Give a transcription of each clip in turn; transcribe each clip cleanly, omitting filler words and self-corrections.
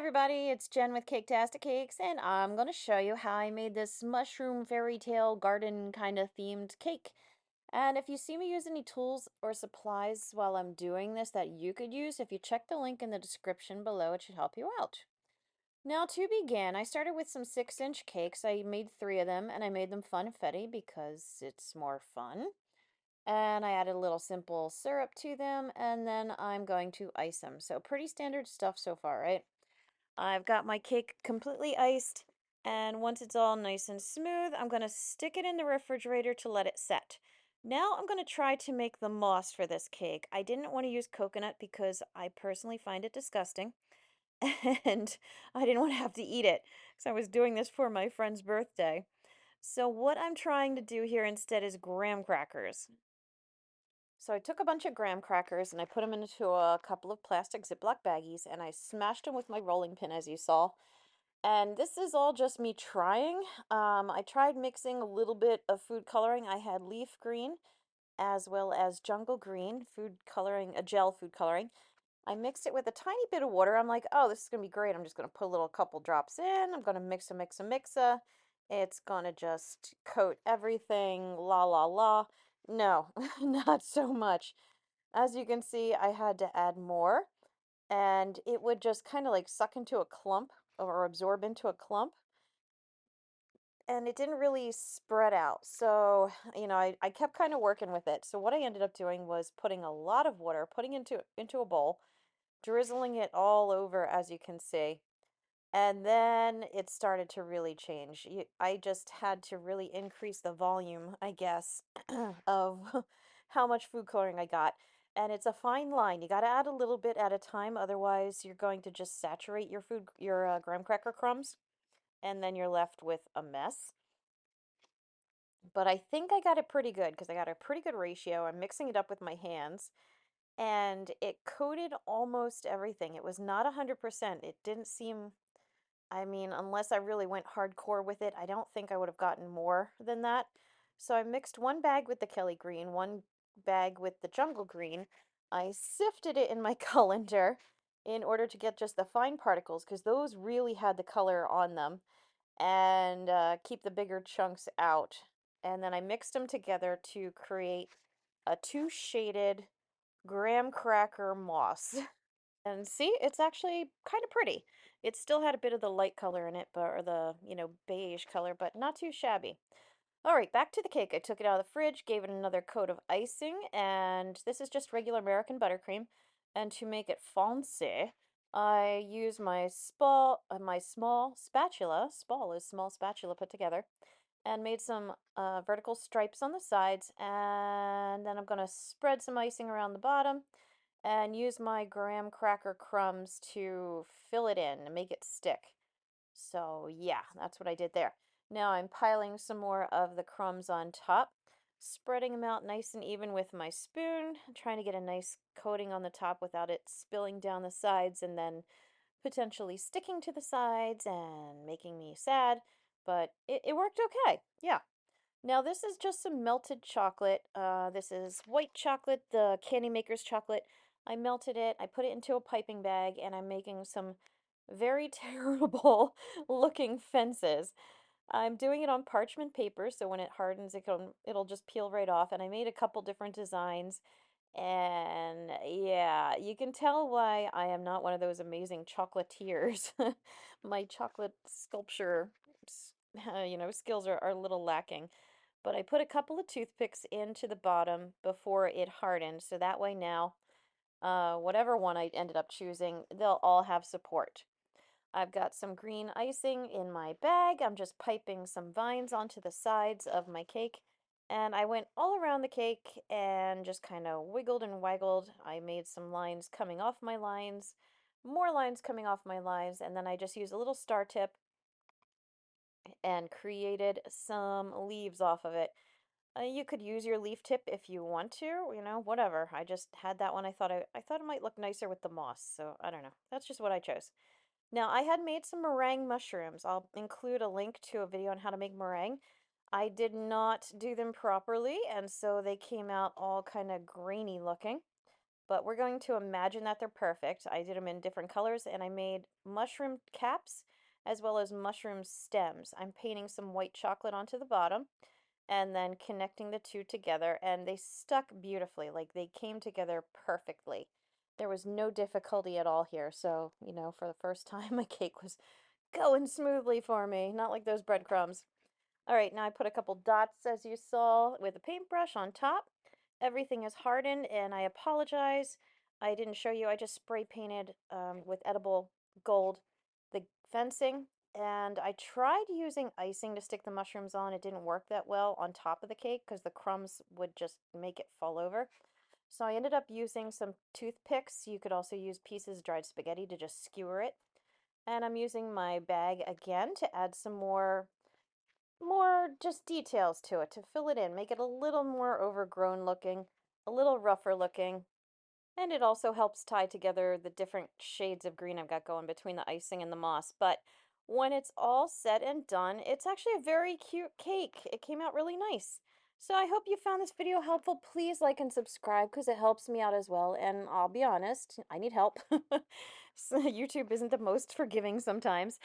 everybody, it's Jen with Caketastic Cakes, and I'm going to show you how I made this mushroom fairy tale garden kind of themed cake. And if you see me use any tools or supplies while I'm doing this that you could use, if you check the link in the description below, it should help you out. Now to begin, I started with some 6-inch cakes. I made 3 of them, and I made them funfetti because it's more fun. And I added a little simple syrup to them, and then I'm going to ice them. So pretty standard stuff so far, right? I've got my cake completely iced, and once it's all nice and smooth, I'm going to stick it in the refrigerator to let it set. Now I'm going to try to make the mousse for this cake. I didn't want to use coconut because I personally find it disgusting, and I didn't want to have to eat it because I was doing this for my friend's birthday. So what I'm trying to do here instead is graham crackers. So I took a bunch of graham crackers and I put them into a couple of plastic Ziploc baggies and I smashed them with my rolling pin, as you saw. And this is all just me trying. I tried mixing a little bit of food coloring. I had leaf green as well as jungle green food coloring, a gel food coloring. I mixed it with a tiny bit of water. I'm like, oh, this is going to be great. I'm just going to put a little couple drops in. I'm going to mix. It's going to just coat everything. La, la, la. No, not so much. As you can see, I had to add more, and it would just kind of like suck into a clump or absorb into a clump, and it didn't really spread out. So, I kept kind of working with it. So what I ended up doing was putting a lot of water, putting into a bowl, drizzling it all over, as you can see. And then it started to really change. I just had to really increase the volume, I guess, of how much food coloring I got. And it's a fine line. You got to add a little bit at a time, otherwise you're going to just saturate your graham cracker crumbs, and then you're left with a mess. But I think I got it pretty good because I got a pretty good ratio. I'm mixing it up with my hands, and it coated almost everything. It was not 100%. It didn't seem, I mean, unless I really went hardcore with it, I don't think I would have gotten more than that. So I mixed one bag with the Kelly green, one bag with the jungle green. I sifted it in my colander in order to get just the fine particles because those really had the color on them, and keep the bigger chunks out. And then I mixed them together to create a two-shaded graham cracker moss. And see, it's actually kind of pretty. It still had a bit of the light color in it, but or the, beige color, but not too shabby. All right, back to the cake. I took it out of the fridge, gave it another coat of icing, and this is just regular American buttercream. And to make it fancy, I use my small spatula. Spall is small spatula put together, and made some vertical stripes on the sides. And then I'm gonna spread some icing around the bottom and use my graham cracker crumbs to fill it in and make it stick. So yeah, that's what I did there. Now I'm piling some more of the crumbs on top, spreading them out nice and even with my spoon, trying to get a nice coating on the top without it spilling down the sides and then potentially sticking to the sides and making me sad, but it worked okay. Yeah. Now this is just some melted chocolate. This is white chocolate, the Candy Maker's chocolate. I melted it, I put it into a piping bag, and I'm making some very terrible looking fences. I'm doing it on parchment paper, so when it hardens, it'll just peel right off. And I made a couple different designs. And yeah, you can tell why I am not one of those amazing chocolatiers. My chocolate sculpture, skills are a little lacking. But I put a couple of toothpicks into the bottom before it hardened, so that way now, whatever one I ended up choosing, they'll all have support. I've got some green icing in my bag. I'm just piping some vines onto the sides of my cake. And I went all around the cake and just kind of wiggled and waggled. I made some lines coming off my lines, more lines coming off my lines, and then I just used a little star tip and created some leaves off of it. You could use your leaf tip if you want to, whatever. I just had that one. I thought it might look nicer with the moss, so I don't know. That's just what I chose. Now, I had made some meringue mushrooms. I'll include a link to a video on how to make meringue. I did not do them properly, and so they came out all kind of grainy looking. but we're going to imagine that they're perfect. I did them in different colors and I made mushroom caps as well as mushroom stems. I'm painting some white chocolate onto the bottom and then connecting the two together, and they stuck beautifully. Like they came together perfectly. There was no difficulty at all here. So, for the first time, my cake was going smoothly for me, not like those breadcrumbs. All right, now I put a couple dots, as you saw, with a paintbrush on top. Everything is hardened, and I apologize. I didn't show you. I just spray painted with edible gold the fencing, and I tried using icing to stick the mushrooms on. It didn't work that well on top of the cake because the crumbs would just make it fall over. So I ended up using some toothpicks. You could also use pieces of dried spaghetti to just skewer it. And I'm using my bag again to add some more just details to it to fill it in, make it a little more overgrown looking, a little rougher looking, and it also helps tie together the different shades of green I've got going between the icing and the moss. But when it's all said and done, it's actually a very cute cake. It came out really nice. So I hope you found this video helpful. Please like and subscribe because it helps me out as well. And I'll be honest, I need help. So YouTube isn't the most forgiving sometimes.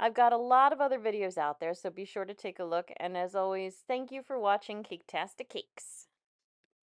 I've got a lot of other videos out there, so be sure to take a look. And as always, thank you for watching Caketastic Cakes.